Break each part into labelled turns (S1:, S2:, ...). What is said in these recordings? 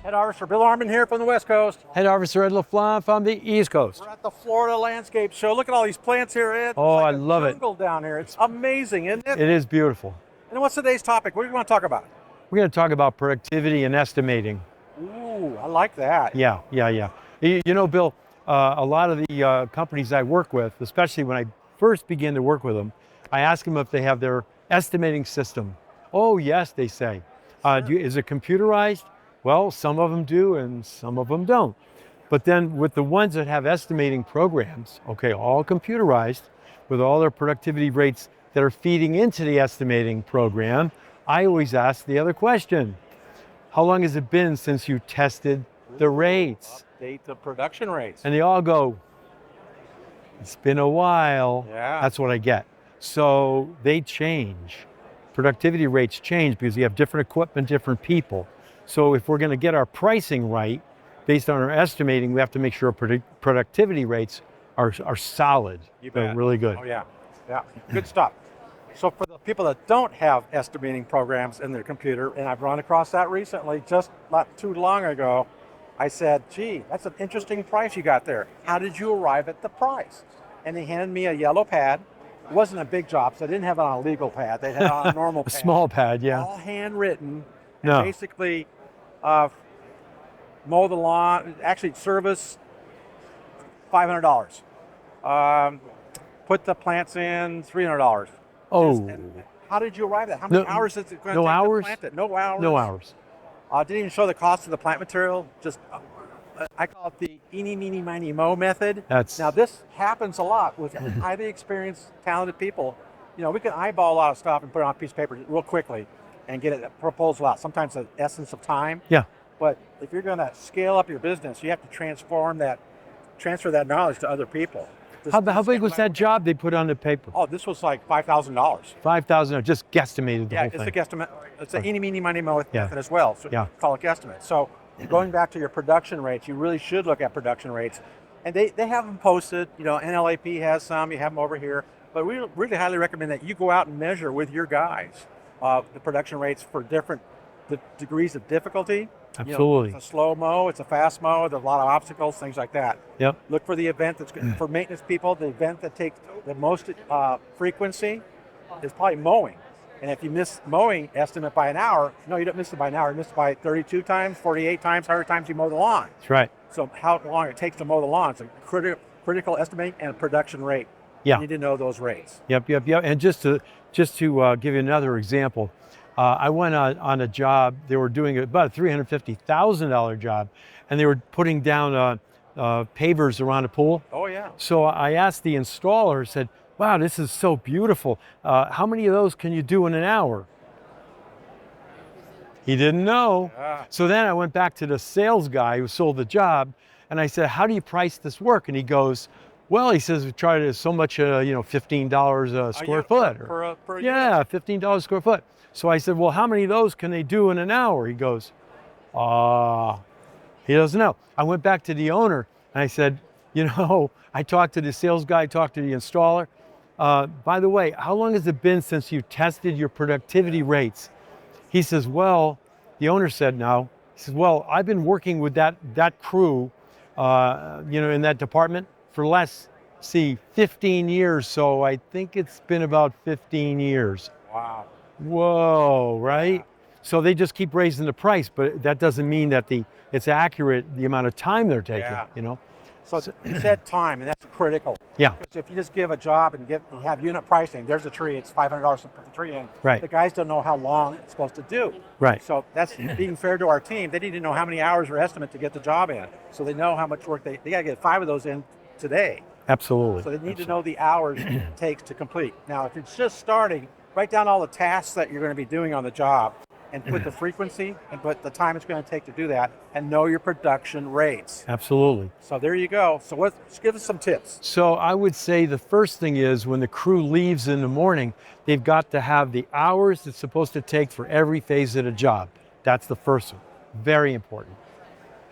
S1: Head Harvester Bill Arman here from the West Coast.
S2: Head Harvester Ed LaFlamme from the East Coast.
S1: We're at the Florida Landscape Show. Look at all these plants here, Ed.
S2: Oh,
S1: It's like
S2: I love it.
S1: jungle down here. It's amazing, isn't it?
S2: It is beautiful.
S1: And what's today's topic? What do you want to talk about?
S2: We're going to talk about productivity and estimating.
S1: Ooh, I like that.
S2: Yeah. You know, Bill, a lot of the companies I work with, especially when I first begin to work with them, I ask them if they have their estimating system. Oh, yes, they say. Is it computerized? Well, some of them do and some of them don't. But then with the ones that have estimating programs, okay, all computerized, with all their productivity rates that are feeding into the estimating program, I always ask the other question. How long has it been since you tested the rates?
S1: Update the production rates.
S2: And they all go, it's been a while.
S1: Yeah.
S2: That's what I get. So they change. Productivity rates change because you have different equipment, different people. So if we're going to get our pricing right, based on our estimating, we have to make sure our productivity rates are solid.
S1: You
S2: They're
S1: bet.
S2: really good.
S1: Oh, yeah. Good stuff. So for the people that don't have estimating programs in their computer, and I've run across that recently, just not too long ago, I said, gee, that's an interesting price you got there. How did you arrive at the price? And they handed me a yellow pad. It wasn't a big job, so they didn't have it on a legal pad. They had it on a normal
S2: A
S1: pad.
S2: small pad, yeah.
S1: All handwritten.
S2: No.
S1: And basically, mow the lawn, actually service, $500. Put the plants in, $300.
S2: Oh,
S1: How did you arrive at that? How many hours is it going to
S2: no
S1: take
S2: hours?
S1: to plant it? No hours?
S2: no hours.
S1: Didn't even show the cost of the plant material. Just, I call it the eeny, meeny, miny, mo method. Now this happens a lot with highly experienced, talented people. You know, we can eyeball a lot of stuff and put it on a piece of paper real quickly and get a proposal out. Sometimes the essence of time.
S2: Yeah.
S1: But if you're going to scale up your business, you have to transfer that knowledge to other people.
S2: How big was that job they put on the paper?
S1: Oh, this was like $5,000.
S2: 5,000, just guesstimated the
S1: Yeah,
S2: whole
S1: it's
S2: thing.
S1: a guesstimate. It's an eeny, meeny, miny, mo
S2: Yeah.
S1: method as well. So
S2: Yeah.
S1: call it guesstimate. So going back to your production rates, you really should look at production rates. And they have them posted. You know, NLAP has some. You have them over here. But we really highly recommend that you go out and measure with your guys the production rates for different degrees of difficulty.
S2: Absolutely.
S1: You know, it's a slow mow, it's a fast mow, there's a lot of obstacles, things like that.
S2: Yep.
S1: Look for the event that's good for maintenance people. The event that takes the most frequency is probably mowing. And if you miss mowing estimate by an hour, no, you don't miss it by an hour. You miss it by 32 times, 48 times, 100 times you mow the lawn.
S2: That's right.
S1: So how long it takes to mow the lawn is a critical estimating and production rate.
S2: Yeah.
S1: You need to know those rates.
S2: Yep. And just to give you another example, I went on a job. They were doing about a $350,000 job, and they were putting down pavers around a pool.
S1: Oh, yeah.
S2: So I asked the installer, said, wow, this is so beautiful. How many of those can you do in an hour? He didn't know.
S1: Ah.
S2: So then I went back to the sales guy who sold the job, and I said, how do you price this work? And he goes, well, he says, we try to so much, $15 a square foot.
S1: Per unit.
S2: Yeah, $15 a square foot. So I said, well, how many of those can they do in an hour? He goes, he doesn't know. I went back to the owner and I said, I talked to the sales guy, talked to the installer. By the way, how long has it been since you tested your productivity rates? He says, well, the owner said no. He says, well, I've been working with that crew, in that department for the last, 15 years. So I think it's been about 15 years.
S1: Wow.
S2: Whoa, right? So they just keep raising the price, but that doesn't mean that it's accurate, the amount of time they're taking,
S1: So you said time, and that's critical.
S2: Yeah.
S1: Because if you just give a job and have unit pricing, there's a tree, it's $500 to put the tree in.
S2: Right.
S1: The guys don't know how long it's supposed to do.
S2: Right.
S1: So that's being fair to our team. They need to know how many hours or estimate to get the job in. So they know how much work they got to get 5 of those in today.
S2: Absolutely.
S1: So they need to know the hours it takes to complete. Now, if it's just starting, write down all the tasks that you're going to be doing on the job and put the frequency and put the time it's going to take to do that and know your production rates.
S2: Absolutely.
S1: So there you go. So let's give us some tips.
S2: So I would say the first thing is when the crew leaves in the morning, they've got to have the hours it's supposed to take for every phase of the job. That's the first one. Very important.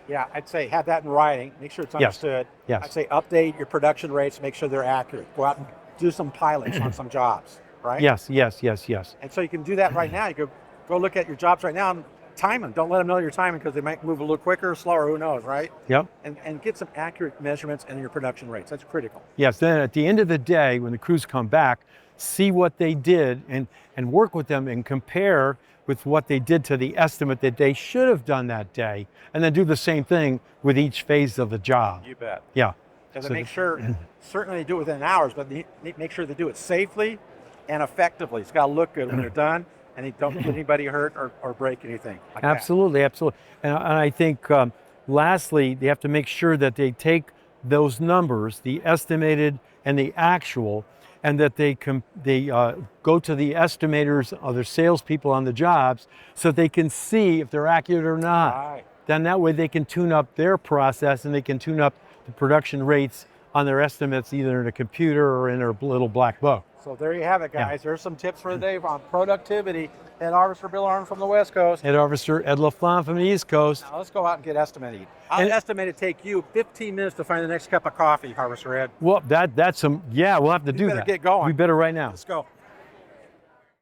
S1: Yeah, I'd say have that in writing. Make sure it's understood.
S2: Yes.
S1: I'd say update your production rates. Make sure they're accurate. Go out and do some pilots on some jobs, right?
S2: Yes.
S1: And so you can do that right now. You go look at your jobs right now and time them. Don't let them know you're timing because they might move a little quicker or slower. Who knows, right?
S2: Yep.
S1: And get some accurate measurements in your production rates. That's critical.
S2: Yes. Then at the end of the day, when the crews come back, see what they did and work with them and compare with what they did to the estimate that they should have done that day, and then do the same thing with each phase of the job.
S1: You bet.
S2: Yeah.
S1: Because
S2: So
S1: make sure, certainly they do it within hours, but they make sure they do it safely and effectively. It's got to look good when they're done, and they don't get anybody hurt or break anything. Like that.
S2: Absolutely, absolutely. And I think lastly, they have to make sure that they take those numbers, the estimated and the actual, and that they go to the estimators or the salespeople on the jobs so they can see if they're accurate or not.
S1: Right.
S2: Then that way they can tune up their process and they can tune up the production rates on their estimates either in a computer or in their little black book.
S1: So there you have it, guys. There's some tips for the day on productivity. Ed Harvester, Bill Arnold from the West Coast.
S2: Head Officer Ed LaFlamme from the East Coast.
S1: Now let's go out and get estimated. I'll
S2: And-
S1: estimate it take you 15 minutes to find the next cup of coffee, Harvester Ed.
S2: Well, that's some, yeah, we'll have to do
S1: better
S2: that.
S1: get going.
S2: We better right now.
S1: Let's go.